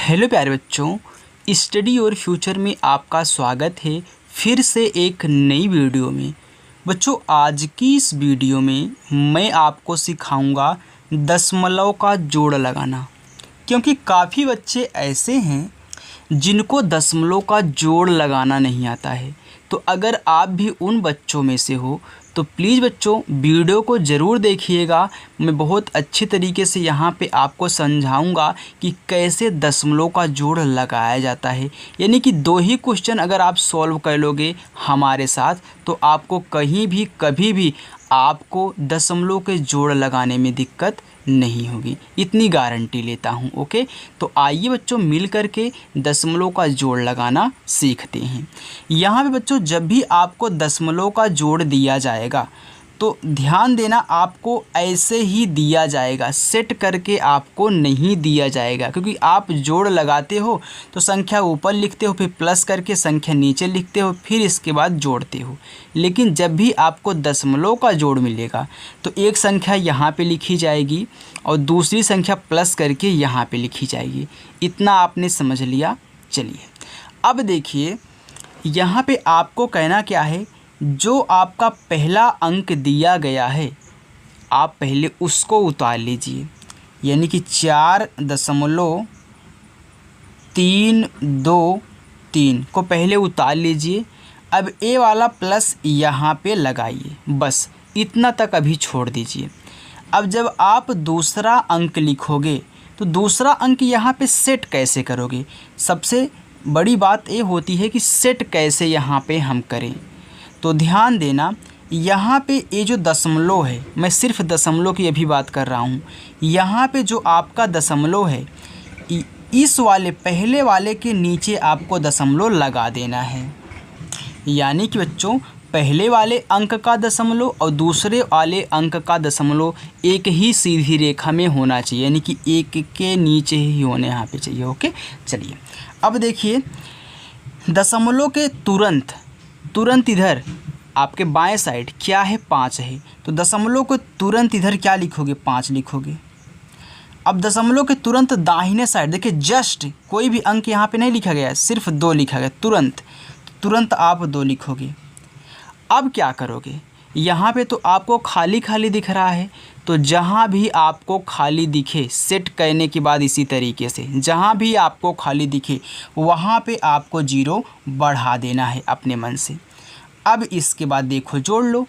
Hello प्यारे बच्चों, study और फ्यूचर में आपका स्वागत है फिर से एक नई वीडियो में। बच्चों, आज की इस वीडियो में मैं आपको सिखाऊंगा दशमलव का जोड़ लगाना, क्योंकि काफ़ी बच्चे ऐसे हैं जिनको दशमलव का जोड़ लगाना नहीं आता है। तो अगर आप भी उन बच्चों में से हो तो प्लीज़ बच्चों वीडियो को ज़रूर देखिएगा। मैं बहुत अच्छे तरीके से यहाँ पे आपको समझाऊंगा कि कैसे दशमलव का जोड़ लगाया जाता है। यानी कि 2 ही क्वेश्चन अगर आप सॉल्व कर लोगे हमारे साथ तो आपको कहीं भी कभी भी आपको दशमलव के जोड़ लगाने में दिक्कत नहीं होगी, इतनी गारंटी लेता हूँ। ओके, तो आइए बच्चों मिल कर के दशमलव का जोड़ लगाना सीखते हैं। यहाँ पे बच्चों जब भी आपको दशमलव का जोड़ दिया जाएगा तो ध्यान देना, आपको ऐसे ही दिया जाएगा, सेट करके आपको नहीं दिया जाएगा। क्योंकि आप जोड़ लगाते हो तो संख्या ऊपर लिखते हो, फिर प्लस करके संख्या नीचे लिखते हो, फिर इसके बाद जोड़ते हो। लेकिन जब भी आपको दशमलव का जोड़ मिलेगा तो एक संख्या यहाँ पे लिखी जाएगी और दूसरी संख्या प्लस करके यहाँ पे लिखी जाएगी। इतना आपने समझ लिया। चलिए अब देखिए, यहाँ पे आपको कहना क्या है, जो आपका पहला अंक दिया गया है आप पहले उसको उतार लीजिए। यानी कि 4.323 को पहले उतार लीजिए। अब ए वाला प्लस यहाँ पे लगाइए, बस इतना तक अभी छोड़ दीजिए। अब जब आप दूसरा अंक लिखोगे तो दूसरा अंक यहाँ पे सेट कैसे करोगे। सबसे बड़ी बात ये होती है कि सेट कैसे यहाँ पे हम करें। तो ध्यान देना, यहाँ पे ये जो दशमलव है, मैं सिर्फ दशमलव की अभी बात कर रहा हूँ। यहाँ पे जो आपका दशमलव है इस वाले पहले वाले के नीचे आपको दशमलव लगा देना है। यानी कि बच्चों पहले वाले अंक का दशमलव और दूसरे वाले अंक का दशमलव एक ही सीधी रेखा में होना चाहिए, यानी कि एक के नीचे ही होने यहाँ पे चाहिए। ओके, चलिए अब देखिए, दशमलव के तुरंत इधर आपके बाएं साइड क्या है, 5 है। तो दशमलव को तुरंत इधर क्या लिखोगे, 5 लिखोगे। अब दशमलव के तुरंत दाहिने साइड देखिए, जस्ट कोई भी अंक यहाँ पे नहीं लिखा गया है, सिर्फ 2 लिखा गया। तुरंत आप 2 लिखोगे। अब क्या करोगे, यहाँ पे तो आपको खाली खाली दिख रहा है, तो जहाँ भी आपको खाली दिखे सेट करने के बाद इसी तरीके से जहाँ भी आपको खाली दिखे वहाँ पे आपको 0 बढ़ा देना है अपने मन से। अब इसके बाद देखो जोड़ लो,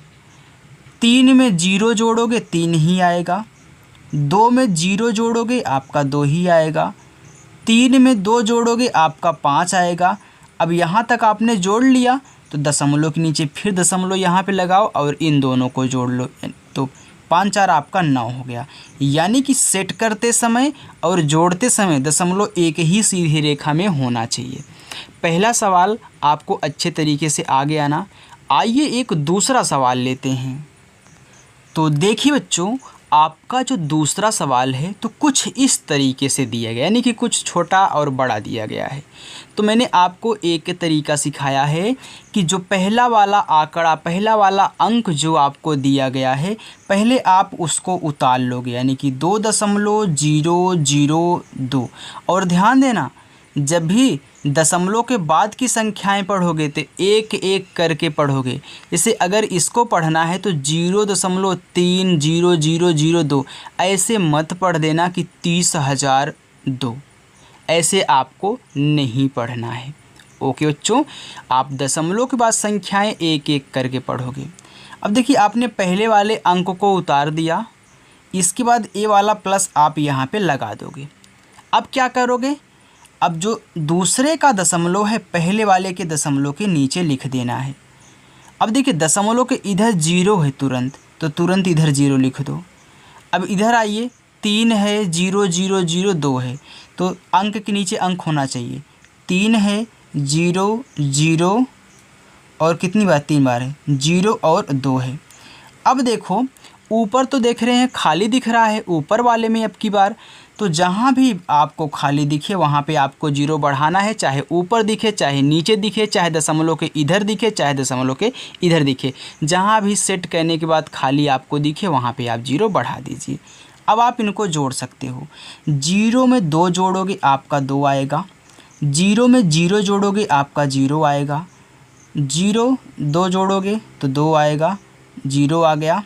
3 में 0 जोड़ोगे 3 ही आएगा, 2 में 0 जोड़ोगे आपका 2 ही आएगा, 3 में 2 जोड़ोगे आपका 5 आएगा। अब यहाँ तक आपने जोड़ लिया तो दशमलव के नीचे फिर दशमलव यहाँ पे लगाओ और इन दोनों को जोड़ लो, तो 5 4 आपका 9 हो गया। यानी कि सेट करते समय और जोड़ते समय दशमलव एक ही सीधी रेखा में होना चाहिए। पहला सवाल आपको अच्छे तरीके से आ गया ना। आइए एक दूसरा सवाल लेते हैं। तो देखिए बच्चों, आपका जो दूसरा सवाल है तो कुछ इस तरीके से दिया गया, यानी कि कुछ छोटा और बड़ा दिया गया है। तो मैंने आपको एक तरीका सिखाया है कि जो पहला वाला आंकड़ा, पहला वाला अंक जो आपको दिया गया है, पहले आप उसको उतार लोगे, यानी कि 2.002। और ध्यान देना, जब भी दशमलव के बाद की संख्याएं पढ़ोगे तो एक एक करके पढ़ोगे। जैसे अगर इसको पढ़ना है तो 0.30002 ऐसे मत पढ़ देना कि 30,002, ऐसे आपको नहीं पढ़ना है। ओके बच्चों, आप दशमलव के बाद संख्याएं एक एक करके पढ़ोगे। अब देखिए, आपने पहले वाले अंक को उतार दिया, इसके बाद ए वाला प्लस आप यहाँ पे लगा दोगे। अब क्या करोगे, अब जो दूसरे का दशमलव है पहले वाले के दशमलव के नीचे लिख देना है। अब देखिए, दशमलव के इधर 0 है तो तुरंत इधर 0 लिख दो। अब इधर आइए, 3 है, 0.002 है, तो अंक के नीचे अंक होना चाहिए। 3 है, 0 0 और कितनी बार, 3 बार है, 0 और 2 है। अब देखो ऊपर तो देख रहे हैं खाली दिख रहा है ऊपर वाले में। अब की बार तो जहाँ भी आपको खाली दिखे वहाँ पे आपको 0 बढ़ाना है, चाहे ऊपर दिखे चाहे नीचे दिखे, चाहे दशमलव के इधर दिखे चाहे दशमलव के इधर दिखे। जहाँ भी सेट करने के बाद खाली आपको दिखे वहाँ पे आप 0 बढ़ा दीजिए। अब आप इनको जोड़ सकते हो। 0 में 2 जोड़ोगे आपका 2 आएगा, 0 में 0 जोड़ोगे आपका 0 आएगा, 0 2 जोड़ोगे तो 2 आएगा, 0 आ गया।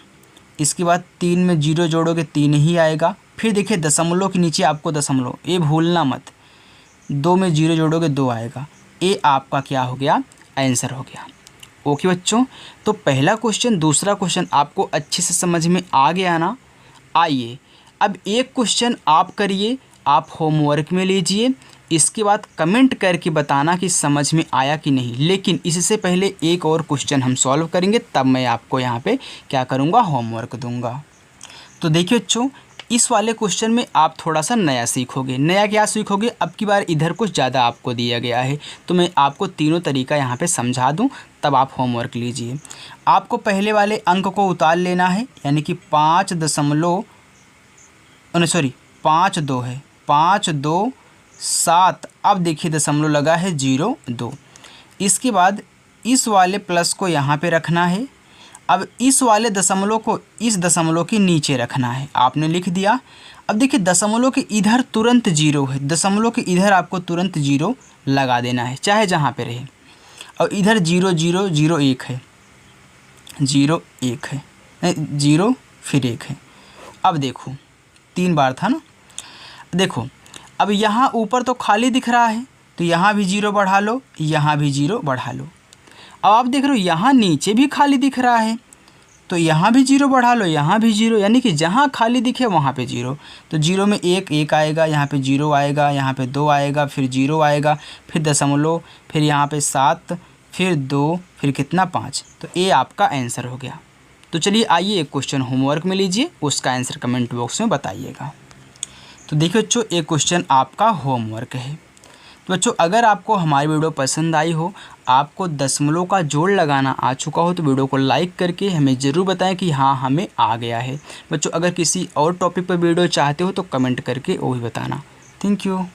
इसके बाद 3 में 0 जोड़ोगे 3 ही आएगा। फिर देखिए दशमलव के नीचे आपको दशमलव, ये भूलना मत, 2 में 0 जोड़ोगे 2 आएगा। ये आपका क्या हो गया, आंसर हो गया। ओके बच्चों, तो पहला क्वेश्चन, दूसरा क्वेश्चन आपको अच्छे से समझ में आ गया ना। आइए अब एक क्वेश्चन आप करिए, आप होमवर्क में लीजिए, इसके बाद कमेंट करके बताना कि समझ में आया कि नहीं। लेकिन इससे पहले एक और क्वेश्चन हम सॉल्व करेंगे, तब मैं आपको यहाँ पे क्या करूँगा, होमवर्क दूंगा। तो देखिए बच्चों, इस वाले क्वेश्चन में आप थोड़ा सा नया सीखोगे। नया क्या सीखोगे, अब की बार इधर कुछ ज़्यादा आपको दिया गया है, तो मैं आपको तीनों तरीका यहाँ पे समझा दूँ, तब आप होमवर्क लीजिए। आपको पहले वाले अंक को उतार लेना है, यानी कि 5.2 है, 527। अब देखिए दशमलव लगा है 02। इसके बाद इस वाले प्लस को यहाँ पे रखना है। अब इस वाले दशमलव को इस दशमलव के नीचे रखना है, आपने लिख दिया। अब देखिए दशमलव के इधर तुरंत 0 है, दशमलव के इधर आपको तुरंत 0 लगा देना है, चाहे जहाँ पे रहे। और इधर 0 0 0 1 है, 0 1 है, 0 फिर 1 है। अब देखो 3 बार था ना। देखो अब यहाँ ऊपर तो खाली दिख रहा है, तो यहाँ भी 0 बढ़ा लो, यहाँ भी 0 बढ़ा लो। अब आप देख रहे हो यहाँ नीचे भी खाली दिख रहा है, तो यहाँ भी 0 बढ़ा लो, यहाँ भी 0, यानी कि जहाँ खाली दिखे वहाँ पे 0। तो 0 में 1 आएगा, यहाँ पे 0 आएगा, यहाँ पे 2 आएगा, फिर 0 आएगा, फिर दशमलव, फिर यहाँ पे 7, फिर 2, फिर कितना 5। तो ये आपका आंसर हो गया। तो चलिए आइए एक क्वेश्चन होमवर्क में लीजिए, उसका आंसर कमेंट बॉक्स में बताइएगा। तो देखिए बच्चों, एक क्वेश्चन आपका होमवर्क है। तो बच्चों अगर आपको हमारी वीडियो पसंद आई हो, आपको दशमलव का जोड़ लगाना आ चुका हो, तो वीडियो को लाइक करके हमें ज़रूर बताएं कि हाँ हमें आ गया है। बच्चों अगर किसी और टॉपिक पर वीडियो चाहते हो तो कमेंट करके वो भी बताना। Thank you.